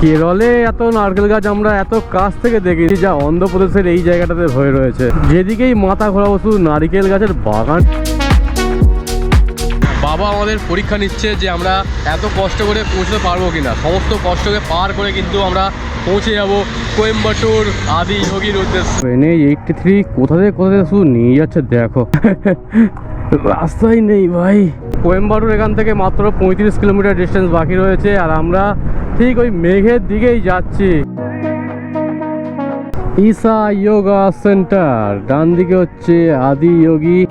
কেরলে এত নারকেল গাছ আমরা এত কাছ থেকে দেখেছি, যা অন্ধ্রপ্রদেশের এই জায়গাটাতে হয়ে রয়েছে। যেদিকেই মাথা ঘোরাবো শুধু নারকেল গাছের বাগান। বাবা আমাদের পরীক্ষা নিচ্ছে যে আমরা এত কষ্ট করে পৌঁছতে পারবো কিনা। সমস্ত কষ্টকে পার করে কিন্তু আমরা পৌঁছে যাব কোয়েম্বাটুর আদি যোগীর উদ্দেশ্যে। NH-83 কোথা থেকে শুধু নিয়ে যাচ্ছে দেখো। রাস্তাই নেই ভাই। কোয়েম্বাটুর এখান থেকে মাত্র 35 কিলোমিটার ডিস্টেন্স বাকি রয়েছে, আর আমরা ঠিক ওই মেঘের দিকেই যাচ্ছি। ঈশা যোগা সেন্টার, ডান দিকে হচ্ছে Adi Yogi.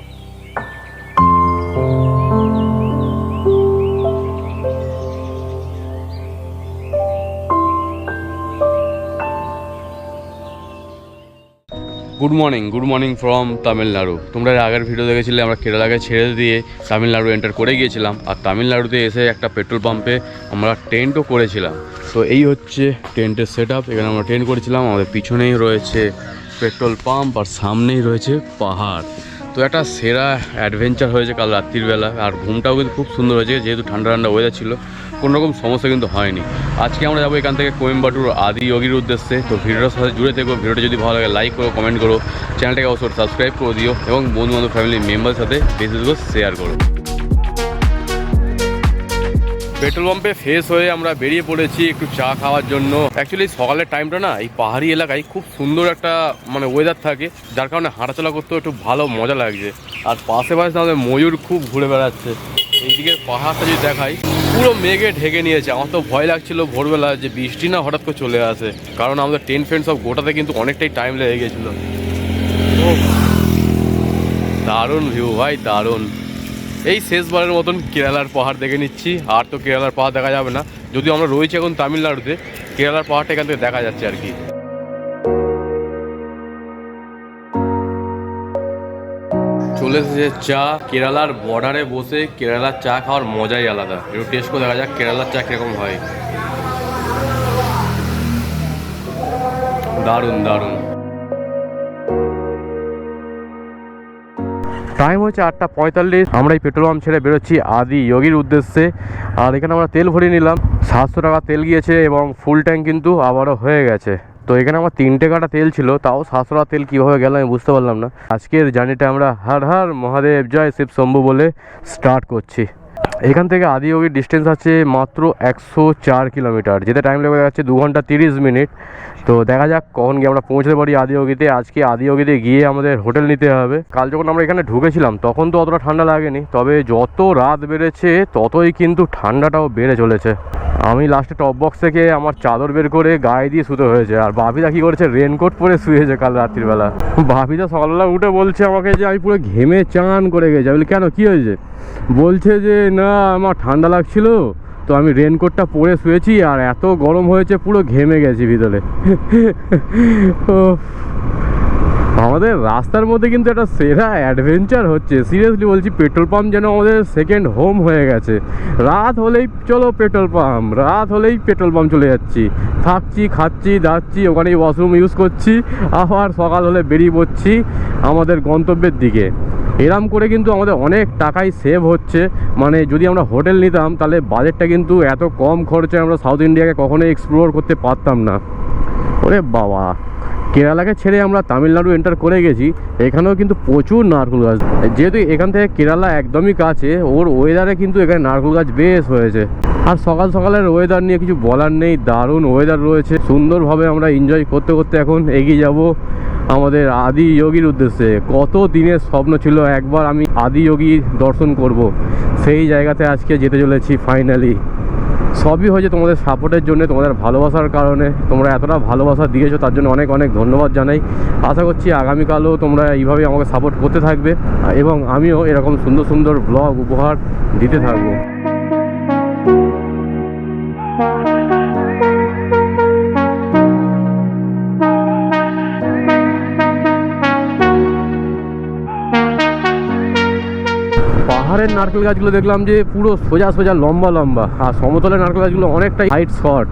Good morning from Tamil Nadu. তোমরা আগের ভিডিও দেখেছিলে আমরা কেরালাকে ছেড়ে দিয়ে তামিলনাড়ু এন্টার করে গিয়েছিলাম, আর তামিলনাড়ুতে এসে একটা পেট্রোল পাম্পে আমরা টেন্টও করেছিলাম। তো এই হচ্ছে টেন্টের সেট আপ। এখানে আমরা টেন্ট করেছিলাম, আমাদের পিছনেই রয়েছে পেট্রোল পাম্প আর সামনেই রয়েছে পাহাড়। তো একটা সেরা অ্যাডভেঞ্চার হয়েছে কাল রাত্রির বেলা, আর ঘুমটাও কিন্তু খুব সুন্দর হয়েছে, যেহেতু ঠান্ডা ঠান্ডা ওয়েদার ছিল, কোনো রকম সমস্যা কিন্তু হয়নি। আজকে আমরা যাবো এখান থেকে কোয়েম্বাটুর আদি যোগীর উদ্দেশ্যে। তো ভিডিওটার সাথে জুড়ে থেকো। ভিডিওটা যদি ভালো লাগে লাইক করো, কমেন্ট করো, চ্যানেলটাকে অবশ্যই সাবস্ক্রাইব করে দিও এবং বন্ধু বান্ধব ফ্যামিলি মেম্বারের সাথে বেশি শেয়ার করো। পেট্রোল পাম্পে ফ্রেশ হয়ে আমরা বেরিয়ে পড়েছি একটু চা খাওয়ার জন্য। অ্যাকচুয়ালি সকালের টাইমটা না এই পাহাড়ি এলাকায় খুব সুন্দর একটা ওয়েদার থাকে, যার কারণে হাঁটাচলা করতেও একটু ভালো মজা লাগছে। আর পাশে আমাদের ময়ূর খুব ঘুরে বেড়াচ্ছে। এইদিকের পাহাড়টা যদি দেখাই পুরো মেঘে ঢেকে নিয়েছে। আমার তো ভয় লাগছিল ভোরবেলা যে বৃষ্টি না হঠাৎ করে চলে আসে, কারণ আমাদের টেন্ট ফ্রেন্ড সব গোটাতে কিন্তু অনেকটাই টাইম লেগে গেছিলো। দারুণ ভিউ ভাই, দারুণ। এই শেষবারের মতন কেরালার পাহাড় দেখে নিচ্ছি, আর তো কেরালার পাহাড় দেখা যাবে না, যদিও আমরা রয়েছি এখন তামিলনাড়ুতে। কেরালার পাহাড়টা এখান থেকে দেখা যাচ্ছে আর কি। চলে এসেছে চা। কেরালার বর্ডারে বসে কেরালার চা খাওয়ার মজাই আলাদা। একটু টেস্ট করে দেখা যাক কেরালার চা কিরকম হয়। দারুণ দারুণ। টাইম হচ্ছে 8:45। আমরা এই পেট্রোল পাম্প ছেড়ে বেরোচ্ছি আদি যোগীর উদ্দেশ্যে। আর এখানে আমরা তেল ভরিয়ে নিলাম, 700 টাকা তেল গিয়েছে এবং ফুল ট্যাঙ্ক কিন্তু আবারও হয়ে গেছে। তো এখানে আমার 3টে কাটা তেল ছিল, তাও 700 টাকা তেল কীভাবে গেল আমি বুঝতে পারলাম না। আজকের জার্নিটা আমরা হর হর মহাদেব জয় শিব শম্ভু বলে স্টার্ট করছি। এখান থেকে আদি যোগীর ডিস্টেন্স আছে মাত্র 104 কিলোমিটার, যেতে টাইম লেগে যাচ্ছে 2 ঘন্টা 30 মিনিট। তো দেখা যাক কখন গিয়ে আমরা পৌঁছতে পারি আদি যোগীতে। আজকে আদি যোগীতে গিয়ে আমাদের হোটেল নিতে হবে। কাল যখন আমরা এখানে ঢুকেছিলাম তখন তো অতটা ঠান্ডা লাগেনি, তবে যত রাত বেড়েছে ততই কিন্তু ঠান্ডাটাও বেড়ে চলেছে। আমি লাস্টে টপ বক্স থেকে আমার চাদর বের করে গায়ে দিয়ে শুতে হয়েছে, আর বাপিদা কী করেছে রেনকোট পরে শুয়েছে কাল রাত্রিবেলা। বাপিদা সকালবেলা উঠে বলছে আমাকে যে আমি পুরো ঘেমে চান করে গেছি। বলি কেন, কী হয়েছে? বলছে যে না আমার ঠান্ডা লাগছিল তো আমি রেনকোটটা পরে শুয়েছি, আর এত গরম হয়েছে পুরো ঘেমে গেছি ভিতরে। আমাদের রাস্তার মধ্যে কিন্তু একটা সেরা অ্যাডভেঞ্চার হচ্ছে, সিরিয়াসলি বলছি। পেট্রোল পাম্প যেন আমাদের সেকেন্ড হোম হয়ে গেছে। রাত হলেই চলো পেট্রোল পাম্প, রাত হলেই পেট্রোল পাম্প চলে যাচ্ছি, থাকছি, খাচ্ছি, দাচ্ছি, ওখানেই ওয়াশরুম ইউজ করছি, আবার সকাল হলে বেরিয়ে পড়ছি আমাদের গন্তব্যের দিকে। এরম করে কিন্তু আমাদের অনেক টাকাই সেভ হচ্ছে। যদি আমরা হোটেল নিতাম তাহলে বাজেটটা কিন্তু এত কম খরচে আমরা সাউথ ইন্ডিয়াকে কখনোই এক্সপ্লোর করতে পারতাম না। ওরে বাবা, কেরালাকে ছেড়ে আমরা তামিলনাড়ু এন্টার করে গেছি। এখানেও কিন্তু প্রচুর নারকেল গাছ, যেহেতু এখান থেকে কেরালা একদমই কাছে, ওর ওয়েদারে কিন্তু এখানে নারকেল গাছ বেশ হয়েছে। আর সকাল সকালের ওয়েদার নিয়ে কিছু বলার নেই, দারুণ ওয়েদার রয়েছে। সুন্দরভাবে আমরা এনজয় করতে করতে এখন এগিয়ে যাব আমাদের আদি যোগীর উদ্দেশ্যে। কত দিনের স্বপ্ন ছিল একবার আমি আদি যোগী দর্শন করব, সেই জায়গাতে আজকে যেতে চলেছি ফাইনালি। সবই হয়েছে তোমাদের সাপোর্টের জন্য, তোমাদের ভালোবাসার কারণে। তোমরা এতটা ভালোবাসা দিয়েছো তার জন্য অনেক অনেক ধন্যবাদ জানাই। আশা করছি আগামীকালও তোমরা এইভাবেই আমাকে সাপোর্ট করতে থাকবে এবং আমিও এরকম সুন্দর সুন্দর ব্লগ উপহার দিতে থাকবো। পাহাড়ের নারকেল গাছগুলো দেখলাম যে পুরো সোজা সোজা লম্বা লম্বা, আর সমতলের নারকেল গাছগুলো অনেকটাই হাইট শর্ট।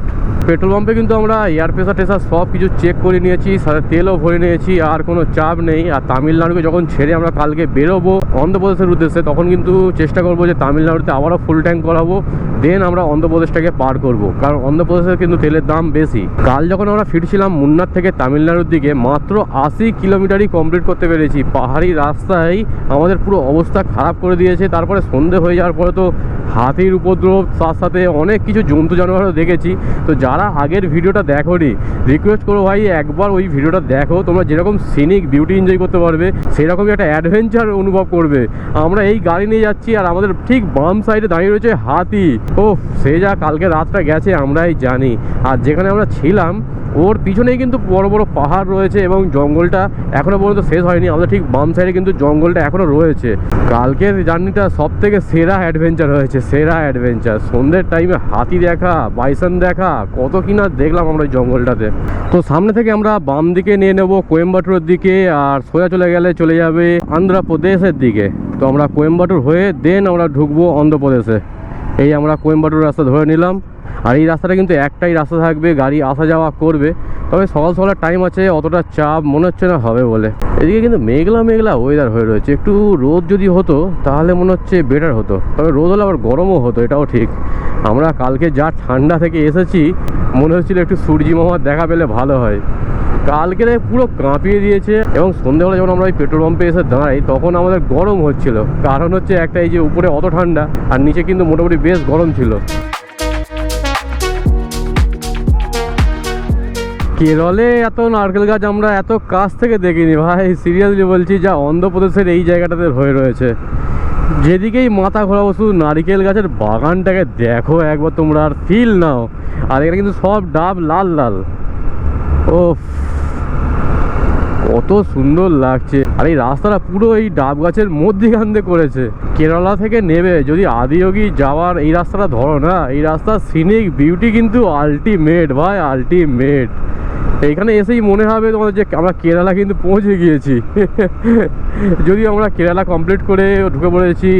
পেট্রোল পাম্পে কিন্তু আমরা এয়ার প্রেসার টেসার সব কিছু চেক করে নিয়েছি, সাথে তেলও ভরে নিয়েছি, আর কোনো চাপ নেই। আর তামিলনাড়ুকে যখন ছেড়ে আমরা কালকে বেরোবো অন্ধ্রপ্রদেশের উদ্দেশ্যে, তখন কিন্তু চেষ্টা করবো যে তামিলনাড়ুতে আবারও ফুল ট্যাঙ্ক করাবো, দেন আমরা অন্ধ্রপ্রদেশটাকে পার করব। কারণ অন্ধ্রপ্রদেশের কিন্তু তেলের দাম বেশি। কাল যখন আমরা ফিরছিলাম মুন্নার থেকে তামিলনাড়ুর দিকে, মাত্র 80 কিলোমিটারই কমপ্লিট করতে পেরেছি। পাহাড়ি রাস্তায় আমাদের পুরো অবস্থা খারাপ করে দিয়েছে। তারপরে সন্ধে হয়ে যাওয়ার পরে তো হাতির উপদ্রব, তার সাথে অনেক কিছু জন্তু জানোয়ারও দেখেছি। তো যারা আগের ভিডিওটা দেখোনি, রিকোয়েস্ট করো ভাই একবার ওই ভিডিওটা দেখো। তোমরা যেরকম সিনিক বিউটি এনজয় করতে পারবে, সেরকমই একটা অ্যাডভেঞ্চার অনুভব করবে। আমরা এই গাড়ি নিয়ে যাচ্ছি, আর আমাদের ঠিক বাম সাইডে দাঁড়িয়ে রয়েছে হাতি। ও সে যা কালকে রাতটা গেছে আমরাই জানি। আর যেখানে আমরা ছিলাম ওর পিছনেই কিন্তু বড় বড় পাহাড় রয়েছে, এবং জঙ্গলটা এখনো পর্যন্ত শেষ হয়নি। আমাদের ঠিক বাম সাইডে কিন্তু জঙ্গলটা এখনো রয়েছে। কালকের জার্নিটা সব থেকে সেরা অ্যাডভেঞ্চার হয়েছে, সেরা অ্যাডভেঞ্চার। সন্ধ্যের টাইমে হাতি দেখা, বাইসন দেখা, কত কিনা দেখলাম আমরা ওই জঙ্গলটাতে। তো সামনে থেকে আমরা বাম দিকে নিয়ে নেব কোয়েম্বাটুরের দিকে, আর সোজা চলে যাবে অন্ধ্রপ্রদেশের দিকে। তো আমরা কোয়েম্বাটুর হয়ে দেন আমরা ঢুকবো অন্ধ্রপ্রদেশে। এই আমরা কোয়েম্বাটুর রাস্তা ধরে নিলাম। আর এই রাস্তাটা কিন্তু একটাই রাস্তা থাকবে, গাড়ি আসা যাওয়া করবে। তবে সকাল সকাল টাইম আছে, অতটা চাপ মনে হচ্ছে না হবে বলে। এদিকে কিন্তু মেঘলা মেঘলা ওয়েদার হয়ে রয়েছে। একটু রোদ যদি হতো তাহলে মনে হচ্ছে বেটার হতো, তবে রোদ হলে আবার গরমও হতো, এটাও ঠিক। আমরা কালকে যা ঠান্ডা থেকে এসেছি, মনে হচ্ছিল একটু সূর্যি মামার দেখা পেলে ভালো হয়। কালকে পুরো কাঁপিয়ে দিয়েছে। এবং সন্ধ্যেবেলা যখন আমরা ওই পেট্রোল পাম্পে এসে দাঁড়াই, তখন আমাদের গরম হচ্ছিল। কারণ হচ্ছে একটা, এই যে উপরে অত ঠান্ডা আর নিচে কিন্তু মোটামুটি বেশ গরম ছিল। কেরলে এত নারকেল গাছ আমরা এত কাছ থেকে দেখিনি ভাই, সিরিয়াসলি বলছি। যা অন্ধ্রপ্রদেশের এই জায়গাটাতে হয়ে রয়েছে, যেদিকেই মাথা ঘোরাবো শুধু নারকেল গাছের বাগানটাকে দেখো একবার তোমরা, আর ফিল নাও। আর এখানে কিন্তু সব ডাব লাল লাল। ও কত সুন্দর লাগছে। আর এই রাস্তাটা পুরো এই ডাব গাছের মধ্যখান দিয়ে করেছে। কেরালা থেকে নেবে যদি আদিয়োগী যাওয়ার এই রাস্তাটা ধরো না, এই রাস্তার সিনিক বিউটি কিন্তু আলটিমেট ভাই, আলটিমেট। এইখানে এসেই মনে হবে তোমাদের যে আমরা কেরালা কিন্তু পৌঁছে গিয়েছি। যদিও আমরা কেরালা কমপ্লিট করে ঢুকে পড়েছি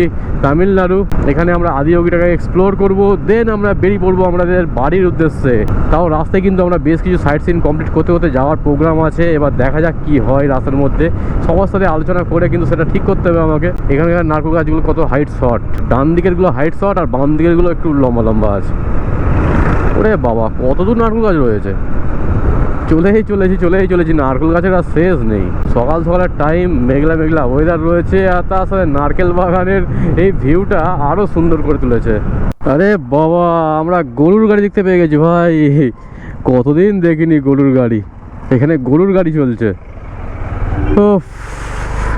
তামিলনাড়ু। এখানে আমরা আদিয়োগীটাকে এক্সপ্লোর করব, দেন আমরা বেরিয়ে পড়বো আমাদের বাড়ির উদ্দেশ্যে। তাও রাস্তায় কিন্তু আমরা বেশ কিছু সাইট সিন কমপ্লিট করতে করতে যাওয়ার প্রোগ্রাম আছে। এবার দেখা যাক কি হয় রাস্তার মধ্যে। সবার সাথে আলোচনা করে কিন্তু সেটা ঠিক করতে হবে আমাকে। এখানকার নারকেল গাছগুলো কত হাইট শর্ট, ডান দিকেরগুলো হাইট শর্ট আর বাম দিকেরগুলো একটু লম্বা লম্বা আছে। ওরে বাবা, কত দূর নারকেল গাছ রয়েছে। চলেই চলেছি, নারকেল গাছের আর শেষ নেই। সকাল সকালের টাইম, মেঘলা মেঘলা ওয়েদার রয়েছে, আর তার সাথে নারকেল বাগানের এই ভিউটা আরো সুন্দর করে তুলেছে। আরে বাবা, আমরা গরুর গাড়ি দেখতে পেয়ে গেছি ভাই। কতদিন দেখিনি গরুর গাড়ি। এখানে গরুর গাড়ি চলছে। তো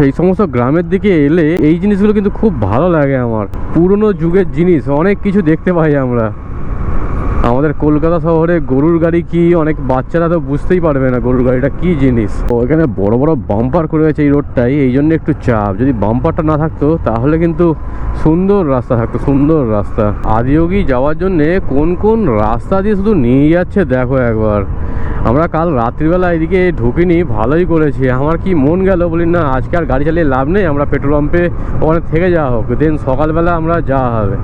এই সমস্ত গ্রামের দিকে এলে এই জিনিসগুলো কিন্তু খুব ভালো লাগে আমার। পুরনো যুগের জিনিস অনেক কিছু দেখতে পাই আমরা। আমাদের কলকাতা শহরে গরুর গাড়ি কি, অনেক বাচ্চারা তো বুঝতেই পারবে না গরুর গাড়িটা কি জিনিস। তো এখানে বড় বড় বাম্পার করে গেছে এই রোডটাই, এই জন্য একটু চাপ। যদি বাম্পারটা না থাকতো তাহলে কিন্তু সুন্দর রাস্তা থাকতো, সুন্দর রাস্তা। আদিয়োগী যাওয়ার জন্যে কোন কোন রাস্তা দিয়ে শুধু নিয়ে যাচ্ছে দেখো একবার। আমরা কাল রাত্রিবেলা এদিকে ঢুকিনি, ভালোই করেছি। আমার কি মন গেল, বলি না আজকে আর গাড়ি চালিয়ে লাভ নেই, আমরা পেট্রোল পাম্পে ওখানে থেকে যাওয়া হোক, দেন সকালবেলা আমরা যাওয়া হবে।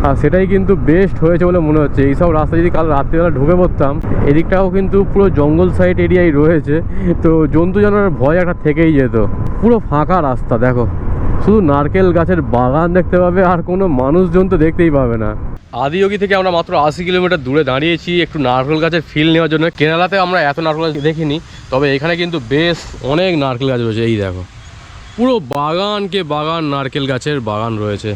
আর সেটাই কিন্তু বেস্ট হয়েছে বলে মনে হচ্ছে। এইসব রাস্তা যদি কাল রাত্রিবেলা ঢুকে পড়তাম, এদিকটাও কিন্তু পুরো জঙ্গল সাইড এরিয়াই রয়েছে, তো জন্তু জানোয়ারের ভয় একটা থেকেই যেত। পুরো ফাঁকা রাস্তা দেখো, শুধু নারকেল গাছের বাগান দেখতে পাবে, আর কোনো মানুষজন তো দেখতেই পাবে না। আদিয়োগী থেকে আমরা মাত্র 80 কিলোমিটার দূরে দাঁড়িয়েছি একটু নারকেল গাছের ফিল নেওয়ার জন্য। কেরালাতে আমরা এত নারকেল গাছ দেখিনি, তবে এখানে কিন্তু বেশ অনেক নারকেল গাছ রয়েছে। এই দেখো, পুরো বাগানকে বাগান নারকেল গাছের বাগান রয়েছে।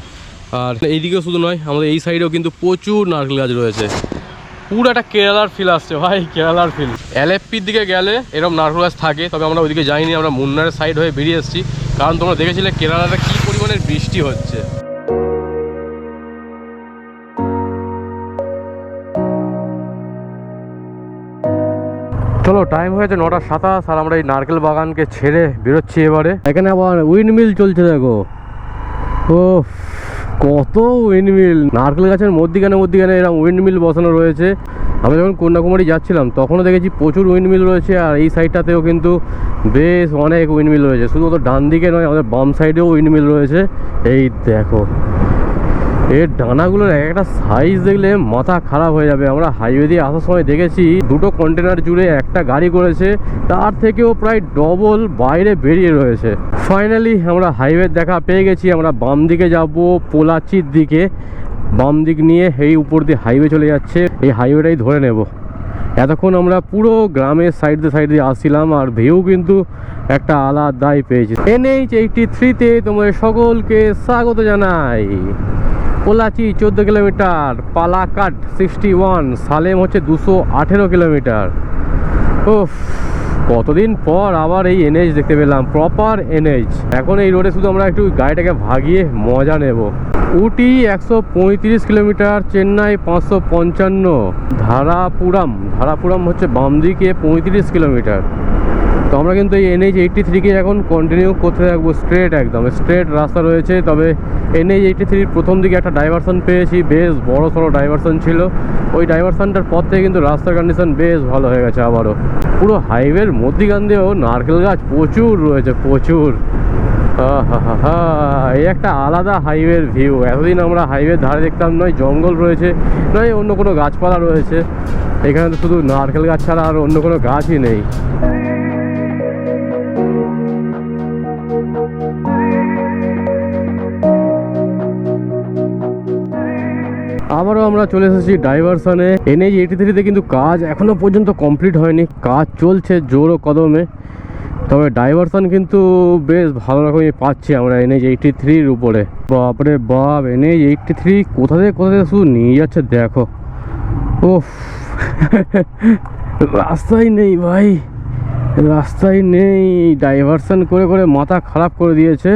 আর এইদিকেও শুধু নয়, আমাদের এই সাইডেও কিন্তু প্রচুর নারকেল গাছ রয়েছে। পুরো একটা কেরালার ফিল আসছে ভাই, কেরালার ফিল। এলএফপির দিকে গেলে এরকম নারকেল গাছ থাকে, তবে আমরা ওইদিকে যাইনি, আমরা মুন্নারের সাইড হয়ে বেরিয়ে এসেছি। কারণ তোমরা দেখেছিলে কেরালাতে কী পরিমাণের বৃষ্টি হচ্ছে। চলো, টাইম হয়েছে 9:27, আর আমরা এই নারকেল বাগানকে ছেড়ে বেরোচ্ছি এবারে। এখানে আবার উইন্ড মিল চলছে দেখো। ও কত উইন্ড মিল, নারকেল গাছের মধ্যিখানে এরকম উইন্ড মিল বসানো রয়েছে। আমি যখন কন্যাকুমারী যাচ্ছিলাম তখনও দেখেছি প্রচুর উইন্ড মিল রয়েছে। আর এই সাইডটাতেও কিন্তু বেশ অনেক উইন্ড মিল রয়েছে, শুধু তো ডান দিকে নয়, আমাদের বাম সাইডেও উইন্ড মিল রয়েছে। এই দেখো, এর ডানাগুলোর একটা সাইজ দেখলে মাথা খারাপ হয়ে যাবে। আমরা হাইওয়ে দিয়ে আসার সময় দেখেছি দুটো কন্টেনার জুড়ে একটা গাড়ি করেছে, তার থেকেও প্রায় ডবল বাইরে বেরিয়ে রয়েছে। ফাইনালি আমরা হাইওয়ে দেখা পেয়ে গেছি। আমরা বাম দিকে যাব পোলাচির দিকে, বাম দিক নিয়ে এই উপর দিয়ে হাইওয়ে চলে যাচ্ছে, এই হাইওয়েটাই ধরে নেব। এতক্ষণ আমরা পুরো গ্রামের সাইড দিয়ে আসছিলাম, আর ভিউ কিন্তু একটা আলাদাই পেয়েছি। NH-83-তে তোমাদের সকলকে স্বাগত জানাই। পোলাচি 14 কিলোমিটার, পালাকাট 61, সালেম হচ্ছে 218 কিলোমিটার। ওফ, কতদিন পর আবার এই NH দেখতে পেলাম, প্রপার NH। এখন এই রোডে শুধু আমরা একটু গাড়িটাকে ভাগিয়ে মজা নেব। উটি 135 কিলোমিটার, চেন্নাই 555, ধারাপুরাম হচ্ছে বাম দিকে 35 কিলোমিটার। তো আমরা কিন্তু এই NH-83-কে এখন কন্টিনিউ করতে থাকবো, একদম স্ট্রেট রাস্তা রয়েছে। তবে NH-83 প্রথম দিকে একটা ডাইভারশন পেয়েছি, বেশ বড় সড়ো ডাইভারশন ছিল। ওই ডাইভারশনটার পর থেকে কিন্তু রাস্তার কন্ডিশন বেশ ভালো হয়ে গেছে আবারও। পুরো হাইওয়ের মধ্যিখান দিয়েও নারকেল গাছ প্রচুর রয়েছে, প্রচুর। এই একটা আলাদা হাইওয়ের ভিউ। এতদিন আমরা হাইওয়ের ধারে দেখতাম নয় জঙ্গল রয়েছে, নয় অন্য কোনো গাছপালা রয়েছে। এখানে তো শুধু নারকেল গাছ ছাড়া আর অন্য কোনো গাছই নেই। আবারও আমরা চলে এসেছি ডাইভারশনে। NH-83-তে কিন্তু কাজ এখনো পর্যন্ত কমপ্লিট হয়নি, কাজ চলছে জোরো কদমে। তবে ডাইভারশন কিন্তু বেশ ভালো রকমই পাচ্ছি আমরা NH-83-র উপরে। বাপরে বাপ, NH-83 কোথা থেকে শুধু নিয়ে যাচ্ছে দেখো। ওফ, রাস্তাই নেই ভাই, রাস্তাই নেই। ডাইভারশন করে করে মাথা খারাপ করে দিয়েছে,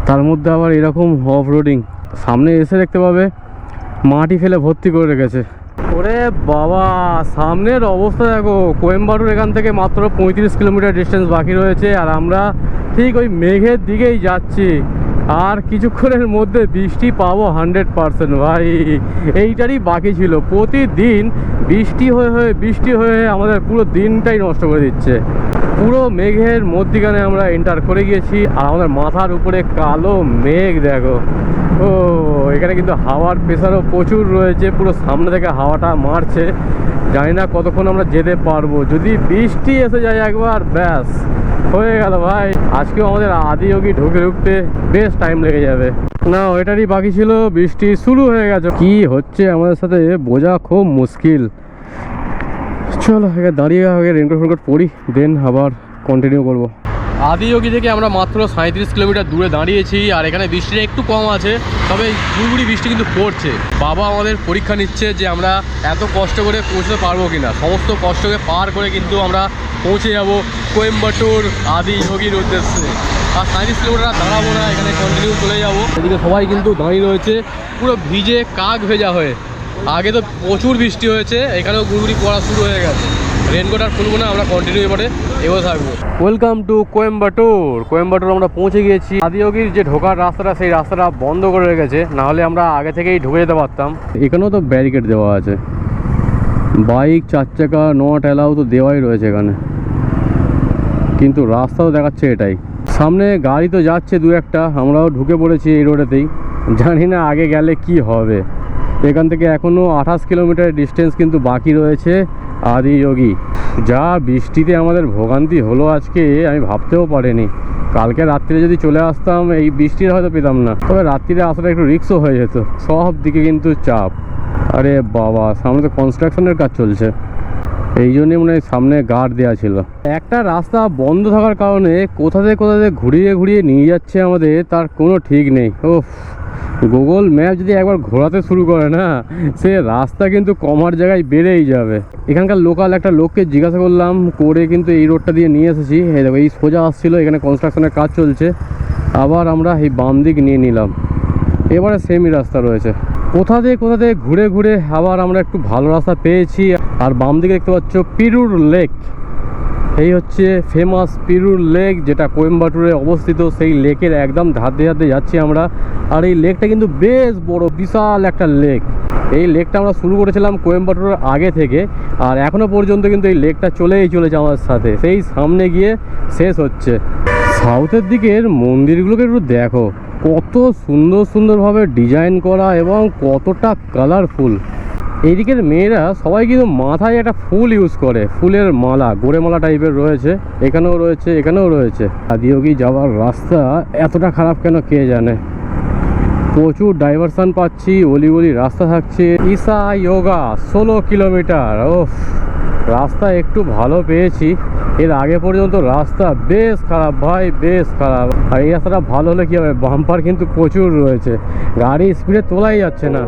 তার মধ্যে আবার এরকম অফ রোডিং। সামনে এসে দেখতে পাবে মাটি ফেলে ভর্তি করে রেখেছে। ওরে বাবা, সামনের অবস্থা দেখো। কোয়েম্বাটুর এখান থেকে মাত্র 35 কিলোমিটার ডিস্টেন্স বাকি রয়েছে, আর আমরা ঠিক ওই মেঘের দিকেই যাচ্ছি। আর কিছুক্ষণের মধ্যে বৃষ্টি পাবো 100% ভাই। এইটারই বাকি ছিল। প্রতিদিন বৃষ্টি হয়ে আমাদের পুরো দিনটাই নষ্ট করে দিচ্ছে। পুরো মেঘের মধ্যিখানে আমরা এন্টার করে গিয়েছি, আর আমাদের মাথার উপরে কালো মেঘ দেখো। ও, এখানে কিন্তু হাওয়ার প্রেসারও প্রচুর রয়েছে, পুরো সামনে থেকে হাওয়াটা মারছে। জানি না কতক্ষণ আমরা যেতে পারবো। যদি বৃষ্টি এসে যায় একবার, ব্যাস হয়ে গেল ভাই। আজকেও আমাদের আদিযোগী ঢুকতে বেশ টাইম লেগে যাবে। না, ওইটারই বাকি ছিল। বৃষ্টি শুরু হয়ে গেছে, কি হচ্ছে আমাদের সাথে বোঝা খুব মুশকিল। চলো আগে দাঁড়িয়ে আগে রেনকোট পরি, দেন আবার কন্টিনিউ করবো। আদিযোগী থেকে আমরা মাত্র 37 কিলোমিটার দূরে দাঁড়িয়েছি, আর এখানে বৃষ্টিটা একটু কম আছে, তবে গুড়গুড়ি বৃষ্টি কিন্তু পড়ছে। বাবা আমাদের পরীক্ষা নিচ্ছে যে আমরা এত কষ্ট করে পৌঁছতে পারবো কিনা। সমস্ত কষ্টকে পার করে কিন্তু আমরা পৌঁছে যাব কোয়েম্বাটুর আদিযোগীর উদ্দেশ্যে। আর 37 কিলোমিটার দাঁড়াবো না, এখানে কন্টিনিউ চলে যাবো। এদিকে সবাই কিন্তু দাঁড়িয়ে রয়েছে পুরো ভিজে কাক ভেজা হয়ে। আগে তো প্রচুর বৃষ্টি হয়েছে, এখানেও গুড়গুড়ি পড়া শুরু হয়ে গেছে। রেনকোট আর খুলবো না, আমরা কন্টিনিউ এবারে এগোতে থাকবো। ওয়েলকাম টু কোয়েম্বাটুর আমরা পৌঁছে গিয়েছি। আদিযোগীর যে ঢোকার রাস্তাটা, সেই রাস্তাটা বন্ধ করে রেখেছে, নাহলে আমরা আগে থেকেই ঢুকে যেতে পারতাম। এখানেও তো ব্যারিকেড দেওয়া আছে, বাইক 4 চাকা নট অ্যালাউ তো দেওয়াই রয়েছে এখানে, কিন্তু রাস্তাও দেখাচ্ছে এটাই। সামনে গাড়ি তো যাচ্ছে দু একটা, আমরাও ঢুকে পড়েছি এই রোডেতেই। জানি না আগে গেলে কি হবে। এখান থেকে এখনও 28 কিলোমিটার ডিস্টেন্স কিন্তু বাকি রয়েছে আদিযোগী। যা বৃষ্টিতে আমাদের ভোগান্তি হলো আজকে, আমি ভাবতেও পারিনি। কালকে রাত্রিরে যদি চলে আসতাম এই বৃষ্টির হয়তো পেতাম না, তবে রাত্রিরে আসাটা একটু রিস্কও হয়ে যেত। সব দিকে কিন্তু চাপ। আরে বাবা, সামনে তো কনস্ট্রাকশনের কাজ চলছে, এই জন্যই মনে হয় সামনে গার্ড দেওয়া ছিল। একটা রাস্তা বন্ধ থাকার কারণে কোথা থেকে ঘুরিয়ে নিয়ে যাচ্ছে আমাদের, তার কোনো ঠিক নেই। ওফ, গুগল ম্যাপ যদি একবার ঘোরাতে শুরু করে না, সে রাস্তা কিন্তু কমার জায়গায় বেড়েই যাবে। এখানকার লোকাল একটা লোককে জিজ্ঞাসা করলাম, করে কিন্তু এই রোডটা দিয়ে নিয়ে এসেছি। এই দেখো, এই সোজা আসছিলো, এখানে কনস্ট্রাকশনের কাজ চলছে। আবার আমরা এই বাম দিক নিয়ে নিলাম, এবারে সেমই রাস্তা রয়েছে। কোথা থেকে ঘুরে আবার আমরা একটু ভালো রাস্তা পেয়েছি। আর বাম দিকে দেখতে পাচ্ছ পিরুর লেক। এই হচ্ছে ফেমাস পিরুর লেক, যেটা কোয়েম্বাটুরে অবস্থিত। সেই লেকের একদম ধাতে যাচ্ছি আমরা। আর এই লেকটা কিন্তু বেশ বড়, বিশাল একটা লেক। এই লেকটা আমরা শুরু করেছিলাম কোয়েম্বাটুরের আগে থেকে, আর এখনো পর্যন্ত কিন্তু এই লেকটা চলেই চলেছে আমাদের সাথে। সেই সামনে গিয়ে শেষ হচ্ছে। সাউথের দিকের মন্দিরগুলোকে একটু দেখো, কত সুন্দর সুন্দরভাবে ডিজাইন করা এবং কতটা কালারফুল। এইদিকের মেয়েরা সবাই কিন্তু মাথায় একটা ফুল ইউজ করে, ফুলের মালা, গোড়ে মালা টাইপের রয়েছে, এখানেও রয়েছে এখানেও রয়েছে। আদিয়োগী যাওয়ার রাস্তা এতটা খারাপ কেন কে জানে। প্রচুর ডাইভারশন পাচ্ছি, অলি গলি রাস্তা থাকছে। ইসা যোগা 16 কিলোমিটার। ও রাস্তা একটু ভালো পেয়েছি, এর আগে পর্যন্ত রাস্তা বেশ খারাপ ভাই, বেশ খারাপ। আর এই রাস্তাটা ভালো হলে কী হবে, বাম্পার কিন্তু প্রচুর রয়েছে, গাড়ি স্পিডে তোলাই যাচ্ছে না।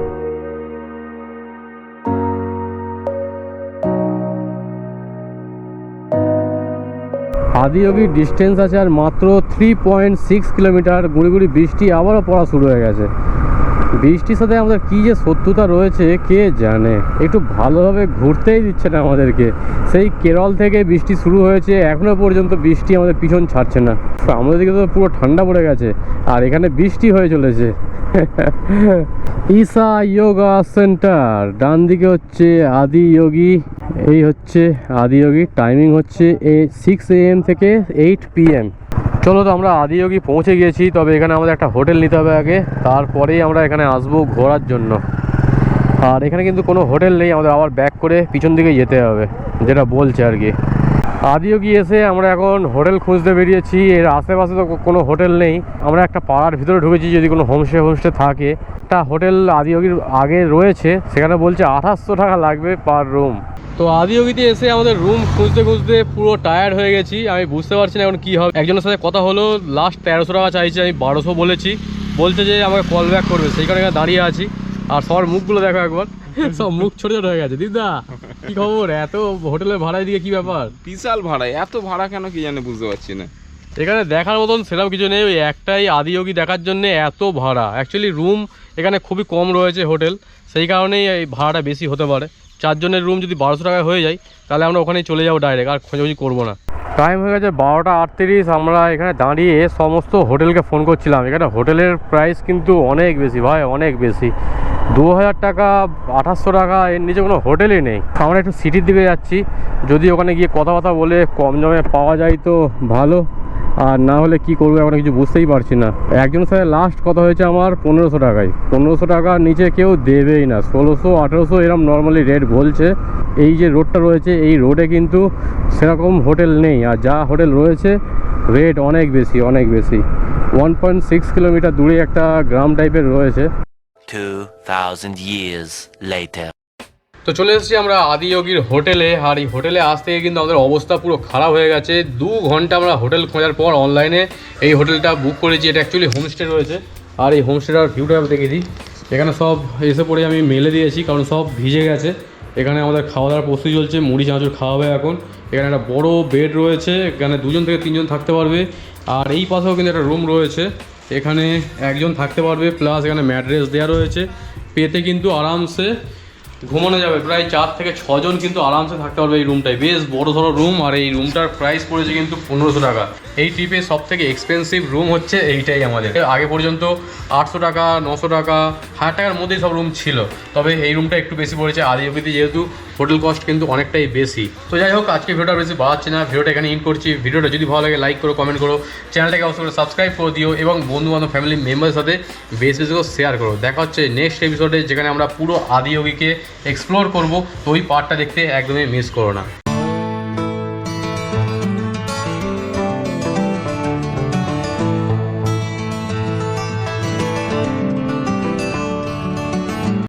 আদিয়োগীর ডিস্টেন্স আছে আর মাত্র 3.6 কিলোমিটার। গুড়ি গুড়ি বৃষ্টি আবারও পড়া শুরু হয়ে গেছে। বৃষ্টির সাথে আমাদের কী যে শত্রুতা রয়েছে কে জানে, একটু ভালোভাবে ঘুরতেই দিচ্ছে না আমাদেরকে। সেই কেরল থেকে বৃষ্টি শুরু হয়েছে, এখনও পর্যন্ত বৃষ্টি আমাদের পিছন ছাড়ছে না। আমাদের দিকে তো পুরো ঠান্ডা পড়ে গেছে আর এখানে বৃষ্টি হয়ে চলেছে। ইসা যোগা সেন্টার, ডান দিকে হচ্ছে আদিয়োগী। এই হচ্ছে আদিয়োগী, টাইমিং হচ্ছে 6 AM থেকে 8 PM। চলো তো আমরা আদিয়োগী পৌঁছে গিয়েছি, তবে এখানে আমাদের একটা হোটেল নিতে হবে আগে, তারপরেই আমরা এখানে আসবো ঘোরার জন্য। আর এখানে কিন্তু কোনো হোটেল নেই, আমাদের আবার ব্যাক করে পিছন দিকে যেতে হবে, যেটা বলছে আর কি। আদিয়োগী এসে আমরা এখন হোটেল খুঁজতে বেরিয়েছি, এর আশেপাশে তো কোনো হোটেল নেই। আমরা একটা পাড়ার ভিতরে ঢুকেছি, যদি কোনো হোমস্টে থাকে। একটা হোটেল আদিয়োগীর আগে রয়েছে, সেখানে বলছে 2800 টাকা লাগবে পার রুম। তো আদিয়োগীতে এসে আমাদের রুম খুঁজতে খুঁজতে পুরো টায়ার্ড হয়ে গেছি, আমি বুঝতে পারছি না এখন কী হবে। একজনের সাথে কথা হলো, লাস্ট 1300 টাকা চাইছে, আমি 1200 বলেছি, বলছে যে আমাকে কল ব্যাক করবে। সেই কারণে দাঁড়িয়ে আছি। আর সবার মুখগুলো দেখো একবার, সব মুখ ছোট ছোট হয়ে গেছে। দিদা কি খবর, এত হোটেলের ভাড়ায় দিকে কি ব্যাপার? বিশাল ভাড়া, এত ভাড়া কেন কি জানে বুঝতে পারছি না। এখানে দেখার মতন সেরকম কিছু নেই, ওই একটাই আদিয়োগী দেখার জন্য এত ভাড়া। অ্যাকচুয়ালি রুম এখানে খুবই কম রয়েছে হোটেল, সেই কারণেই এই ভাড়াটা বেশি হতে পারে। 4 জনের রুম যদি 1200 টাকায় হয়ে যায়, তাহলে আমরা ওখানেই চলে যাবো ডাইরেক্ট, আর খোঁজাখুঁজি করবো না। টাইম হয়ে গেছে 12টা 38। আমরা এখানে দাঁড়িয়ে সমস্ত হোটেলকে ফোন করছিলাম। এখানে হোটেলের প্রাইস কিন্তু অনেক বেশি ভাই, অনেক বেশি। 2000 টাকা, 2800 টাকা, এর নিচে কোনো হোটেলই নেই। আমরা একটু সিটির দিকে যাচ্ছি, যদি ওখানে গিয়ে কথাবার্তা বলে কম দামে পাওয়া যায় তো ভালো, আর না হলে কি করবো এখন কিছু বুঝতেই পারছি না। একজনের সাথে লাস্ট কথা হয়েছে আমার 1500 টাকায়। 1500 টাকার নিচে কেউ দেবেই না। 1600 1800 এরকম নর্মালি রেট বলছে। এই যে রোডটা রয়েছে, এই রোডে কিন্তু সেরকম হোটেল নেই, আর যা হোটেল রয়েছে রেট অনেক বেশি, অনেক বেশি। 1.6 কিলোমিটার দূরে একটা গ্রাম টাইপের রয়েছে। 2000 years later. তো চলে এসেছি আমরা আদিয়োগীর হোটেলে, আর এই হোটেলে আসতে কিন্তু আমাদের অবস্থা পুরো খারাপ হয়ে গেছে। 2 ঘন্টা আমরা হোটেল খোঁজার পর অনলাইনে এই হোটেলটা বুক করেছি। এটা অ্যাকচুয়ালি হোমস্টে রয়েছে, আর এই হোমস্টেটার ভিউটা দেখে দিই। এখানে সব এসে পড়ে আমি মেলে দিয়েছি, কারণ সব ভিজে গেছে। এখানে আমাদের খাওয়া দাওয়ার প্রস্তুতি চলছে, মুড়ি চানাচুর খাওয়া হবে এখন। এখানে একটা বড় বেড রয়েছে, এখানে 2 থেকে 3 জন থাকতে পারবে। আর এই পাশেও কিন্তু একটা রুম রয়েছে, এখানে 1 জন থাকতে পারবে, প্লাস এখানে ম্যাট্রেস দেওয়া রয়েছে। পেতে কিন্তু আরামসে ঘুমানো যাবে, প্রায় 4 থেকে 6 জন কিন্তু আরামসে থাকতে পারবে এই রুমটায়। বেশ বড় ধরো রুম, আর এই রুমটার প্রাইস পড়েছে কিন্তু 1500 টাকা। এই ট্রিপে সব থেকে এক্সপেন্সিভ রুম হচ্ছে এইটাই আমাদের। আগে পর্যন্ত 800 টাকা 900 টাকা 1000 টাকার মধ্যেই সব রুম ছিল, তবে এই রুমটা একটু বেশি পড়েছে আদিয়োগীতে, যেহেতু হোটেল কস্ট কিন্তু অনেকটাই বেশি। তো যাই হোক, আজকে ভিডিওটা বেশি বাড়াচ্ছি না, ভিডিওটা এখানে ইন করছি। ভিডিওটা যদি ভালো লাগে লাইক করো, কমেন্ট করো, চ্যানেলটাকে অবশ্যই করে সাবস্ক্রাইব করে দিও, এবং বন্ধু বান্ধব ফ্যামিলি মেম্বারের সাথে বেশি বেশি করে শেয়ার করো। দেখা হচ্ছে নেক্সট এপিসোডে, যেখানে আমরা পুরো আদিয়োগীকে এক্সপ্লোর করবো। তো ওই পার্টটা দেখতে একদমই মিস করো না।